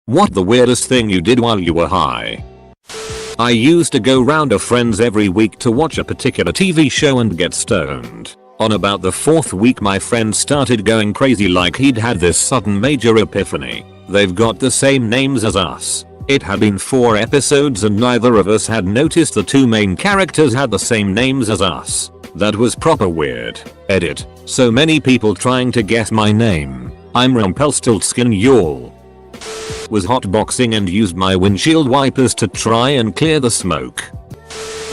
What the weirdest thing you did while you were high? I used to go round to friends every week to watch a particular TV show and get stoned. On about the 4th week my friend started going crazy like he'd had this sudden major epiphany. They've got the same names as us. It had been 4 episodes and neither of us had noticed the 2 main characters had the same names as us. That was proper weird. Edit. So many people trying to guess my name. I'm Rumpelstiltskin y'all. Was hotboxing and used my windshield wipers to try and clear the smoke.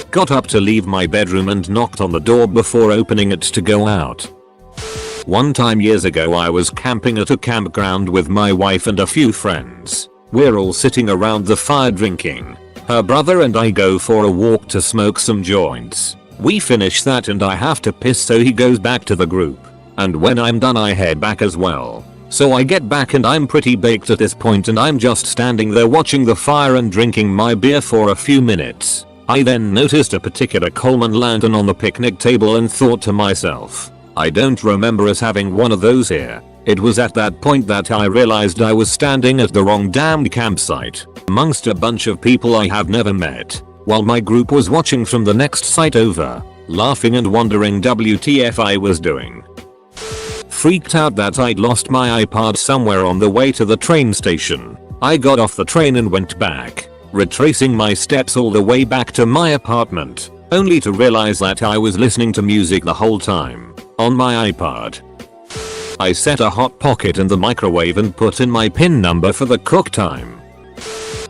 Got up to leave my bedroom and knocked on the door before opening it to go out. One time years ago I was camping at a campground with my wife and a few friends. We're all sitting around the fire drinking. Her brother and I go for a walk to smoke some joints. We finish that and I have to piss, so he goes back to the group. And when I'm done I head back as well. So I get back and I'm pretty baked at this point and I'm just standing there watching the fire and drinking my beer for a few minutes. I then noticed a particular Coleman lantern on the picnic table and thought to myself, I don't remember us having one of those here. It was at that point that I realized I was standing at the wrong damned campsite, amongst a bunch of people I have never met, while my group was watching from the next site over, laughing and wondering WTF I was doing. Freaked out that I'd lost my iPod somewhere on the way to the train station. I got off the train and went back, retracing my steps all the way back to my apartment, only to realize that I was listening to music the whole time, on my iPod. I set a hot pocket in the microwave and put in my PIN number for the cook time.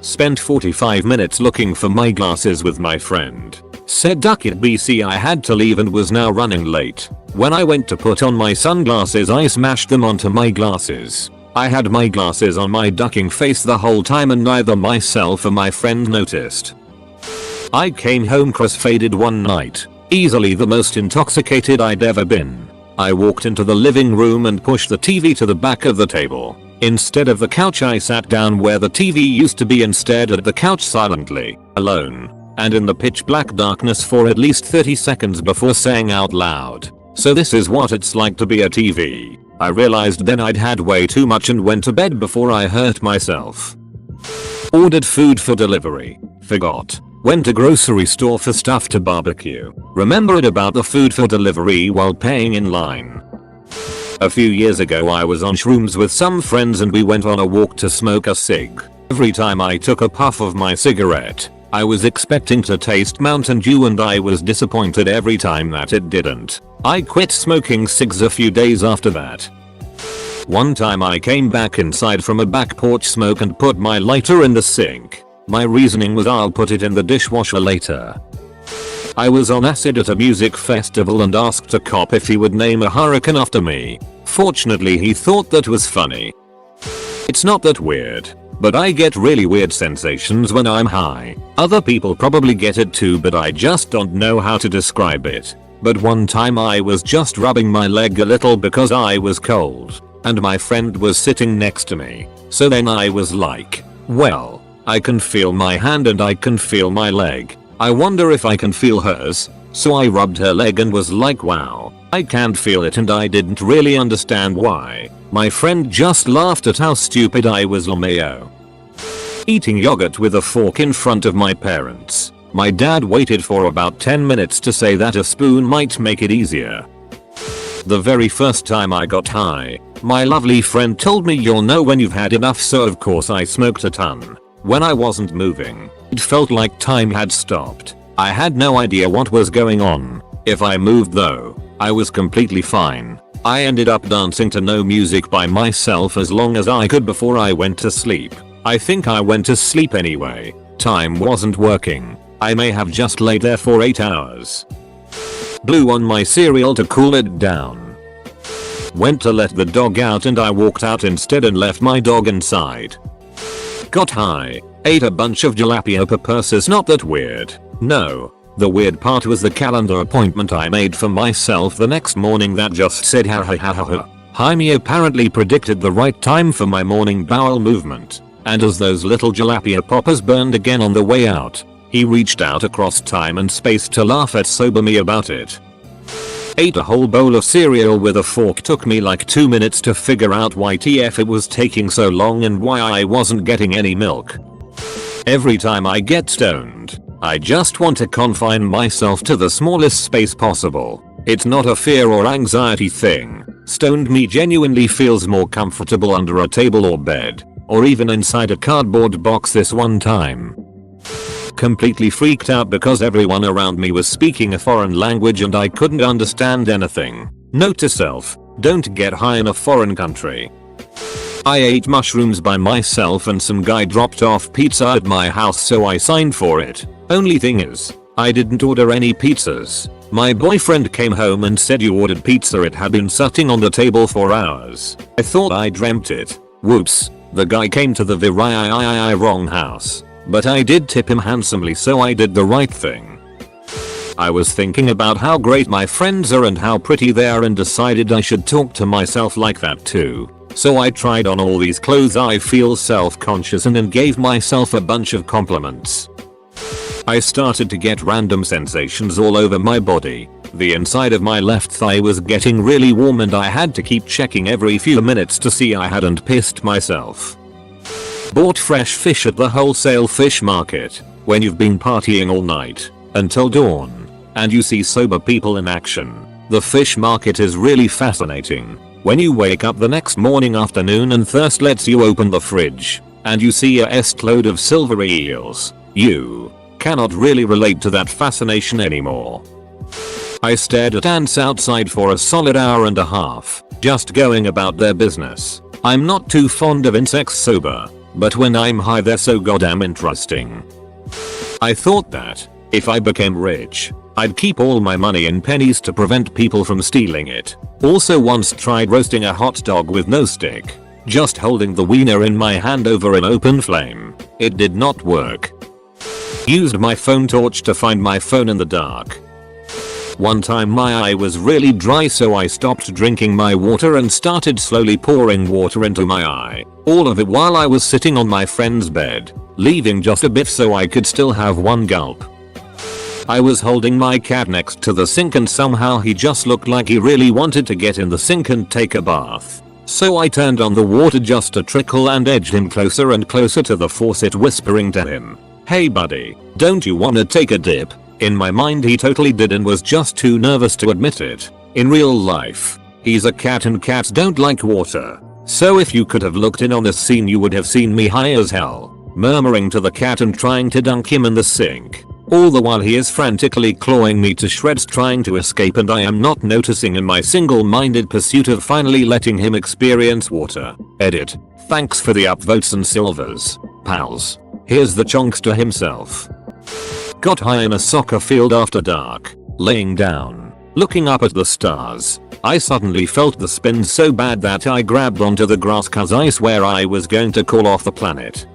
Spent 45 minutes looking for my glasses with my friend. Said duck it BC I had to leave and was now running late. When I went to put on my sunglasses I smashed them onto my glasses. I had my glasses on my ducking face the whole time and neither myself or my friend noticed. I came home cross-faded one night, easily the most intoxicated I'd ever been. I walked into the living room and pushed the TV to the back of the table. Instead of the couch I sat down where the TV used to be and stared at the couch silently, alone, and in the pitch black darkness for at least 30 seconds before saying out loud, "So this is what it's like to be a TV." I realized then I'd had way too much and went to bed before I hurt myself. Ordered food for delivery. Forgot. Went to grocery store for stuff to barbecue. Remembered about the food for delivery while paying in line. A few years ago I was on shrooms with some friends and we went on a walk to smoke a cig. Every time I took a puff of my cigarette, I was expecting to taste Mountain Dew and I was disappointed every time that it didn't. I quit smoking cigs a few days after that. One time I came back inside from a back porch smoke and put my lighter in the sink. My reasoning was I'll put it in the dishwasher later. I was on acid at a music festival and asked a cop if he would name a hurricane after me. Fortunately he thought that was funny. It's not that weird, but I get really weird sensations when I'm high. Other people probably get it too but I just don't know how to describe it. But one time I was just rubbing my leg a little because I was cold, and my friend was sitting next to me. So then I was like, well, I can feel my hand and I can feel my leg. I wonder if I can feel hers. So I rubbed her leg and was like, wow, I can't feel it, and I didn't really understand why. My friend just laughed at how stupid I was. LMAO. Eating yogurt with a fork in front of my parents. My dad waited for about 10 minutes to say that a spoon might make it easier. The very first time I got high, my lovely friend told me you'll know when you've had enough, so of course I smoked a ton. When I wasn't moving, it felt like time had stopped. I had no idea what was going on. If I moved though, I was completely fine. I ended up dancing to no music by myself as long as I could before I went to sleep. I think I went to sleep anyway. Time wasn't working. I may have just laid there for 8 hours. Blew on my cereal to cool it down. Went to let the dog out and I walked out instead and left my dog inside. Got high, ate a bunch of jalapeno peppers. Not that weird. No. The weird part was the calendar appointment I made for myself the next morning that just said ha ha ha ha ha. Jaime apparently predicted the right time for my morning bowel movement, and as those little jalapeno poppers burned again on the way out, he reached out across time and space to laugh at sober me about it. Ate a whole bowl of cereal with a fork. Took me like 2 minutes to figure out why TF it was taking so long and why I wasn't getting any milk. Every time I get stoned, I just want to confine myself to the smallest space possible. It's not a fear or anxiety thing. Stoned me genuinely feels more comfortable under a table or bed, or even inside a cardboard box. This one time, completely freaked out because everyone around me was speaking a foreign language and I couldn't understand anything. Note to self, don't get high in a foreign country. I ate mushrooms by myself and some guy dropped off pizza at my house, so I signed for it. Only thing is, I didn't order any pizzas. My boyfriend came home and said, "You ordered pizza, it had been sitting on the table for hours." I thought I dreamt it. Whoops, the guy came to the wrong house. But I did tip him handsomely, so I did the right thing. I was thinking about how great my friends are and how pretty they are and decided I should talk to myself like that too. So I tried on all these clothes I feel self-conscious and gave myself a bunch of compliments. I started to get random sensations all over my body. The inside of my left thigh was getting really warm and I had to keep checking every few minutes to see I hadn't pissed myself. Bought fresh fish at the wholesale fish market. When you've been partying all night until dawn and you see sober people in action, the fish market is really fascinating. When you wake up the next morning, afternoon, and thirst lets you open the fridge and you see a load of silvery eels, you cannot really relate to that fascination anymore. I stared at ants outside for a solid hour and a half, just going about their business. I'm not too fond of insects sober, but when I'm high they're so goddamn interesting. I thought that if I became rich, I'd keep all my money in pennies to prevent people from stealing it. Also once tried roasting a hot dog with no stick, just holding the wiener in my hand over an open flame. It did not work. Used my phone torch to find my phone in the dark. One time my eye was really dry, so I stopped drinking my water and started slowly pouring water into my eye. All of it while I was sitting on my friend's bed, leaving just a bit so I could still have one gulp. I was holding my cat next to the sink and somehow he just looked like he really wanted to get in the sink and take a bath. So I turned on the water just a trickle and edged him closer and closer to the faucet, whispering to him, "Hey buddy, don't you wanna take a dip?" In my mind he totally did and was just too nervous to admit it. In real life, he's a cat and cats don't like water. So if you could have looked in on this scene you would have seen me high as hell, murmuring to the cat and trying to dunk him in the sink. All the while he is frantically clawing me to shreds trying to escape, and I am not noticing in my single-minded pursuit of finally letting him experience water. Edit. Thanks for the upvotes and silvers, pals. Here's the chonks to himself. Got high in a soccer field after dark, laying down, looking up at the stars. I suddenly felt the spin so bad that I grabbed onto the grass cause I swear I was going to call off the planet.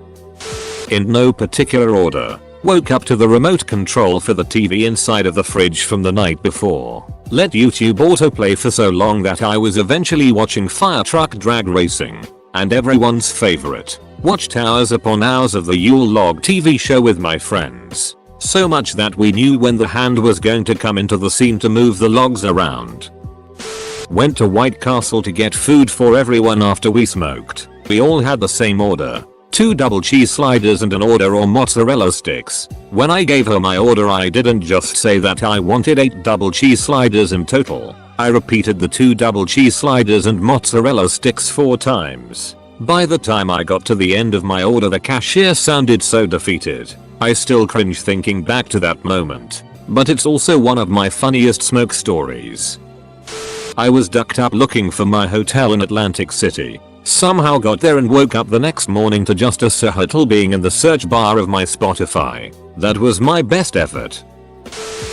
In no particular order, woke up to the remote control for the TV inside of the fridge from the night before. Let YouTube autoplay for so long that I was eventually watching fire truck drag racing, and everyone's favorite. Watched hours upon hours of the Yule log TV show with my friends. So much that we knew when the hand was going to come into the scene to move the logs around. Went to White Castle to get food for everyone after we smoked. We all had the same order. 2 double cheese sliders and an order or mozzarella sticks. When I gave her my order I didn't just say that I wanted 8 double cheese sliders in total. I repeated the 2 double cheese sliders and mozzarella sticks 4 times. By the time I got to the end of my order the cashier sounded so defeated. I still cringe thinking back to that moment. But it's also one of my funniest smoke stories. I was ducked up looking for my hotel in Atlantic City. Somehow got there and woke up the next morning to just a Seattle being in the search bar of my Spotify. That was my best effort.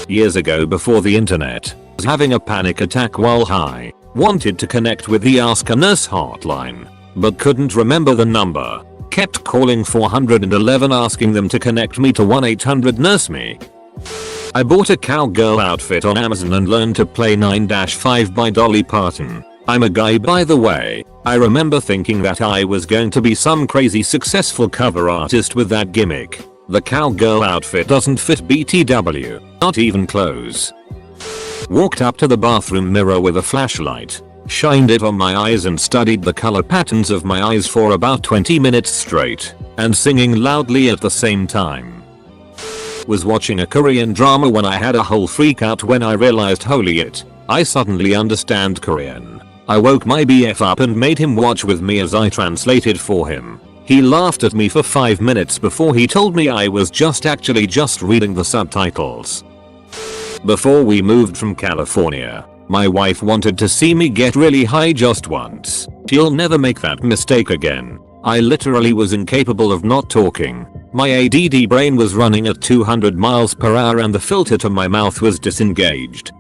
Years ago, before the internet, was having a panic attack while high. Wanted to connect with the Ask a Nurse hotline, but couldn't remember the number. Kept calling 411 asking them to connect me to 1-800-NURSE-ME. I bought a cowgirl outfit on Amazon and learned to play 9-5 by Dolly Parton. I'm a guy by the way. I remember thinking that I was going to be some crazy successful cover artist with that gimmick. The cowgirl outfit doesn't fit BTW, not even close. Walked up to the bathroom mirror with a flashlight, shined it on my eyes and studied the color patterns of my eyes for about 20 minutes straight, and singing loudly at the same time. Was watching a Korean drama when I had a whole freak out when I realized holy it, I suddenly understand Korean. I woke my BF up and made him watch with me as I translated for him. He laughed at me for 5 minutes before he told me I was actually just reading the subtitles. Before we moved from California, my wife wanted to see me get really high just once. She'll never make that mistake again. I literally was incapable of not talking. My ADD brain was running at 200 miles per hour and the filter to my mouth was disengaged.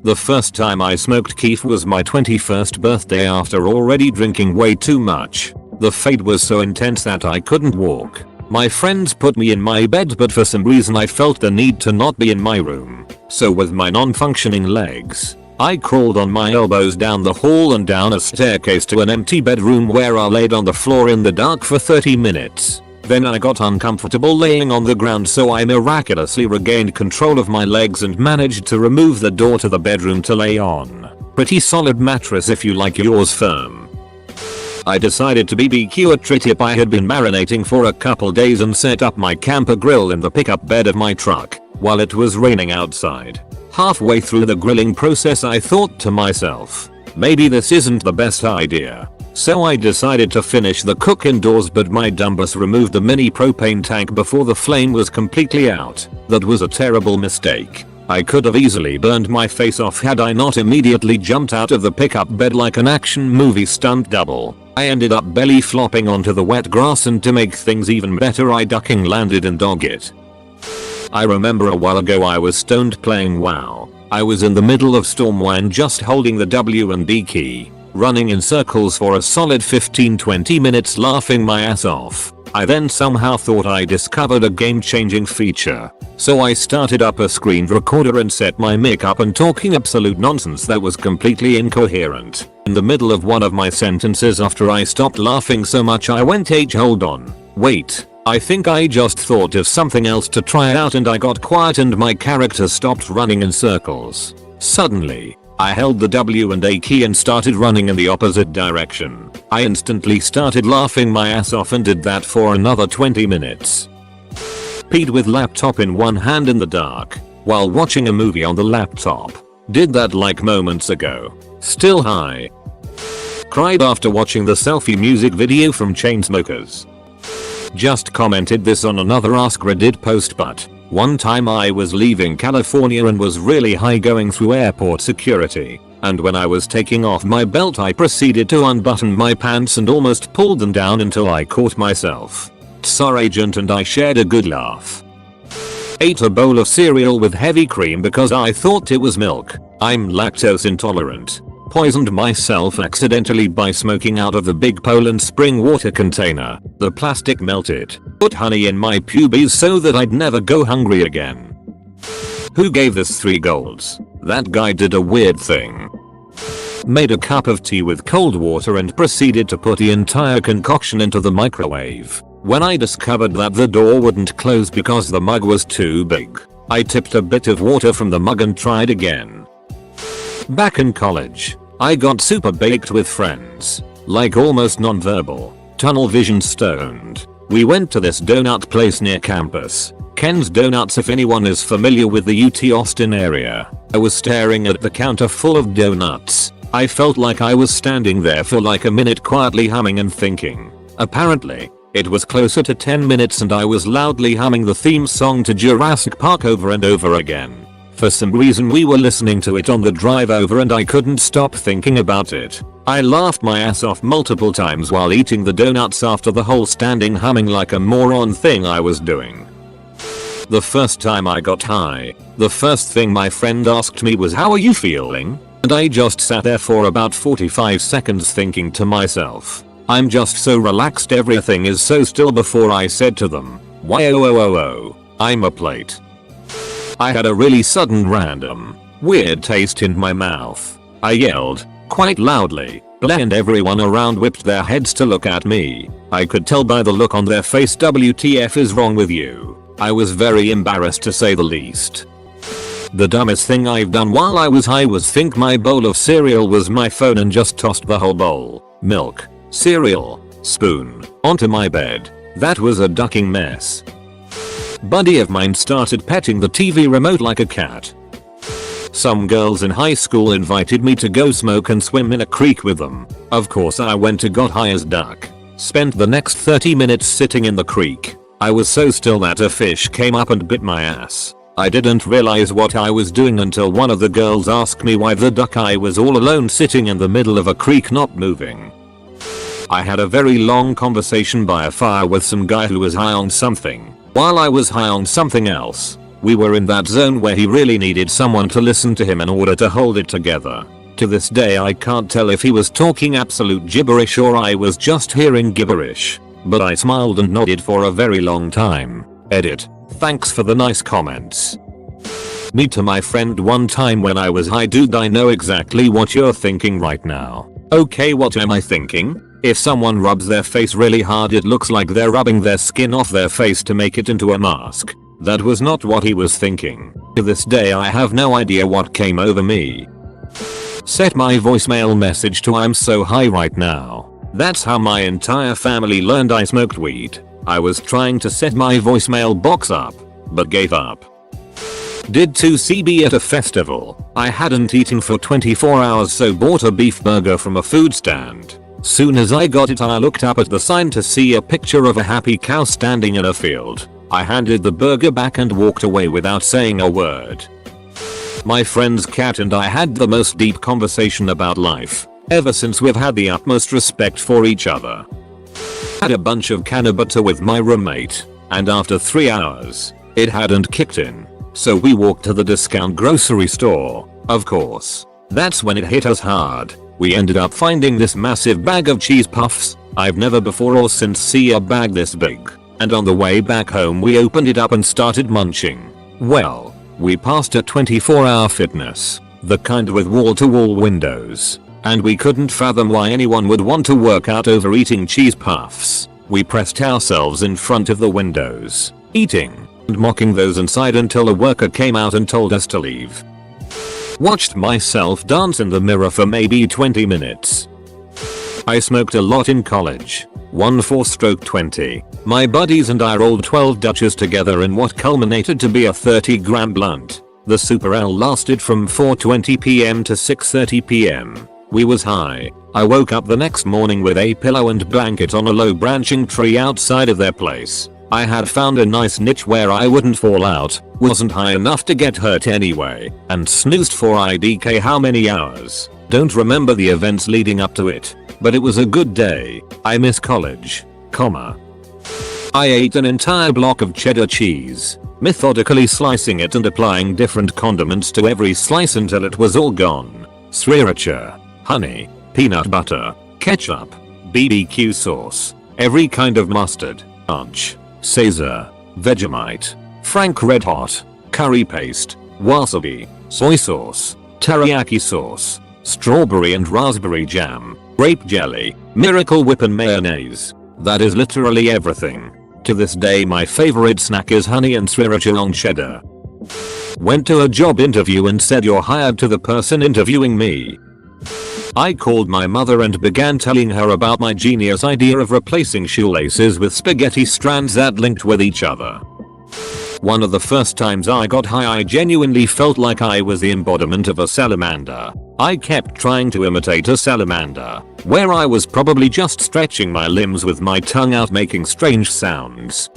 The first time I smoked keef was my 21st birthday after already drinking way too much. The fade was so intense that I couldn't walk. My friends put me in my bed, but for some reason I felt the need to not be in my room. So with my non-functioning legs, I crawled on my elbows down the hall and down a staircase to an empty bedroom where I laid on the floor in the dark for 30 minutes. Then I got uncomfortable laying on the ground, so I miraculously regained control of my legs and managed to remove the door to the bedroom to lay on. Pretty solid mattress if you like yours firm. I decided to BBQ a tri-tip. I had been marinating for a couple days and set up my camper grill in the pickup bed of my truck while it was raining outside. Halfway through the grilling process I thought to myself, maybe this isn't the best idea. So I decided to finish the cook indoors, but my dumbass removed the mini propane tank before the flame was completely out. That was a terrible mistake. I could have easily burned my face off had I not immediately jumped out of the pickup bed like an action movie stunt double. I ended up belly flopping onto the wet grass, and to make things even better I ducking landed in dog it. I remember a while ago I was stoned playing WoW. I was in the middle of Stormwind just holding the W and D key, running in circles for a solid 15-20 minutes laughing my ass off. I then somehow thought I discovered a game-changing feature. So I started up a screen recorder and set my mic up and talking absolute nonsense that was completely incoherent. In the middle of one of my sentences after I stopped laughing so much I went hold on. Wait. I think I just thought of something else to try out, and I got quiet and my character stopped running in circles. Suddenly, I held the W and A key and started running in the opposite direction. I instantly started laughing my ass off and did that for another 20 minutes. Peed with laptop in one hand in the dark while watching a movie on the laptop. Did that like moments ago. Still high. Cried after watching the selfie music video from Chainsmokers. Just commented this on another AskReddit post, but one time I was leaving California and was really high going through airport security, and when I was taking off my belt I proceeded to unbutton my pants and almost pulled them down until I caught myself. Tsar agent and I shared a good laugh. Ate a bowl of cereal with heavy cream because I thought it was milk. I'm lactose intolerant. Poisoned myself accidentally by smoking out of the big Poland spring water container. The plastic melted. Put honey in my pubes so that I'd never go hungry again. Who gave this 3 golds? That guy did a weird thing. Made a cup of tea with cold water and proceeded to put the entire concoction into the microwave. When I discovered that the door wouldn't close because the mug was too big, I tipped a bit of water from the mug and tried again. Back in college, I got super baked with friends, like almost non-verbal, tunnel vision stoned. We went to this donut place near campus, Ken's Donuts if anyone is familiar with the UT Austin area. I was staring at the counter full of donuts. I felt like I was standing there for like a minute quietly humming and thinking. Apparently, it was closer to 10 minutes and I was loudly humming the theme song to Jurassic Park over and over again. For some reason we were listening to it on the drive over and I couldn't stop thinking about it. I laughed my ass off multiple times while eating the donuts after the whole standing humming like a moron thing I was doing. The first time I got high, the first thing my friend asked me was, "How are you feeling?" And I just sat there for about 45 seconds thinking to myself, I'm just so relaxed, everything is so still, before I said to them, "Why oh, I'm a plate." I had a really sudden random, weird taste in my mouth. I yelled, quite loudly, and everyone around whipped their heads to look at me. I could tell by the look on their face, WTF is wrong with you? I was very embarrassed to say the least. The dumbest thing I've done while I was high was think my bowl of cereal was my phone and just tossed the whole bowl, milk, cereal, spoon, onto my bed. That was a ducking mess. Buddy of mine started petting the TV remote like a cat. Some girls in high school invited me to go smoke and swim in a creek with them. Of course I went and got high as duck. Spent the next 30 minutes sitting in the creek. I was so still that a fish came up and bit my ass. I didn't realize what I was doing until one of the girls asked me why the duck I was all alone sitting in the middle of a creek not moving. I had a very long conversation by a fire with some guy who was high on something, while I was high on something else. We were in that zone where he really needed someone to listen to him in order to hold it together. To this day I can't tell if he was talking absolute gibberish or I was just hearing gibberish, but I smiled and nodded for a very long time. Edit. Thanks for the nice comments. Me to my friend one time when I was high. Dude, I know exactly what you're thinking right now. Okay, what am I thinking? If someone rubs their face really hard it looks like they're rubbing their skin off their face to make it into a mask. That was not what he was thinking. To this day I have no idea what came over me. Set my voicemail message to I'm so high right now. That's how my entire family learned I smoked weed. I was trying to set my voicemail box up, but gave up. Did 2CB at a festival. I hadn't eaten for 24 hours so bought a beef burger from a food stand. Soon as I got it I looked up at the sign to see a picture of a happy cow standing in a field. I handed the burger back and walked away without saying a word. My friend's cat and I had the most deep conversation about life. Ever since we've had the utmost respect for each other. Had a bunch of cannabis with my roommate, and after 3 hours, it hadn't kicked in. So we walked to the discount grocery store. Of course, that's when it hit us hard. We ended up finding this massive bag of cheese puffs. I've never before or since seen a bag this big. And on the way back home we opened it up and started munching. Well, we passed a 24-hour fitness, the kind with wall-to-wall windows, and we couldn't fathom why anyone would want to work out over eating cheese puffs. We pressed ourselves in front of the windows, eating and mocking those inside until a worker came out and told us to leave. Watched myself dance in the mirror for maybe 20 minutes. I smoked a lot in college. 1/4/20. My buddies and I rolled 12 Dutches together in what culminated to be a 30-gram blunt. The Super L lasted from 4:20 PM to 6:30 PM. We was high. I woke up the next morning with a pillow and blanket on a low branching tree outside of their place. I had found a nice niche where I wouldn't fall out, wasn't high enough to get hurt anyway, and snoozed for IDK how many hours. Don't remember the events leading up to it, but it was a good day. I miss college, I ate an entire block of cheddar cheese, methodically slicing it and applying different condiments to every slice until it was all gone. Sriracha, honey, peanut butter, ketchup, BBQ sauce, every kind of mustard, ranch, Caesar, Vegemite, Frank Red Hot, curry paste, wasabi, soy sauce, teriyaki sauce, strawberry and raspberry jam, grape jelly, Miracle Whip and mayonnaise. That is literally everything. To this day my favorite snack is honey and sriracha on cheddar. Went to a job interview and said you're hired to the person interviewing me. I called my mother and began telling her about my genius idea of replacing shoelaces with spaghetti strands that linked with each other. One of the first times I got high I genuinely felt like I was the embodiment of a salamander. I kept trying to imitate a salamander, where I was probably just stretching my limbs with my tongue out making strange sounds.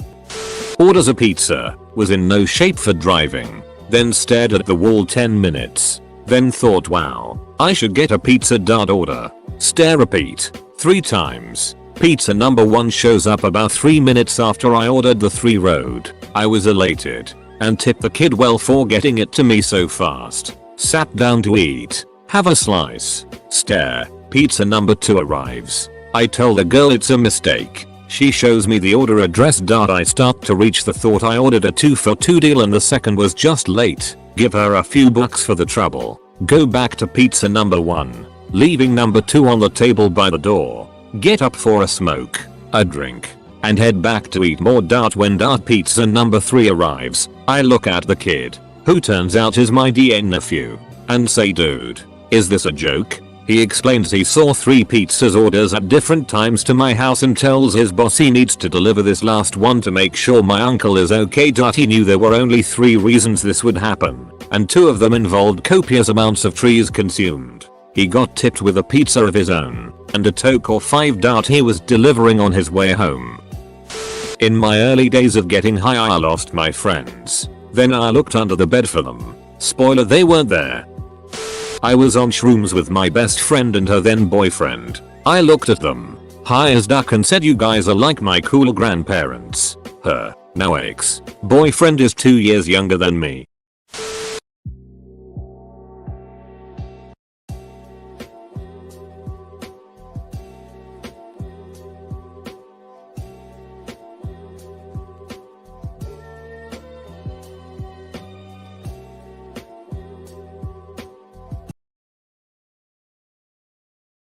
Orders a pizza, was in no shape for driving, then stared at the wall 10 minutes. Then thought wow, I should get a pizza. Order. Stare repeat. 3 times. Pizza number 1 shows up about 3 minutes after I ordered the 3 road. I was elated and tipped the kid well for getting it to me so fast. Sat down to eat. Have a slice. Stare. Pizza number 2 arrives. I tell the girl it's a mistake. She shows me the order address. I start to reach the thought I ordered a 2 for 2 deal and the second was just late. Give her a few bucks for the trouble. Go back to pizza number 1. Leaving number 2 on the table by the door. Get up for a smoke, a drink, and head back to eat more. When pizza number 3 arrives, I look at the kid. who turns out is my DA nephew, and say, dude, is this a joke? He explains he saw 3 pizzas orders at different times to my house and tells his boss he needs to deliver this last one to make sure my uncle is okay. He knew there were only 3 reasons this would happen, and 2 of them involved copious amounts of trees consumed. He got tipped with a pizza of his own, and a toke or 5 he was delivering on his way home. In my early days of getting high I lost my friends. Then I looked under the bed for them. Spoiler, they weren't there. I was on shrooms with my best friend and her then boyfriend. I looked at them, high as duck, and said, you guys are like my cool grandparents. Her, now ex, boyfriend is 2 years younger than me.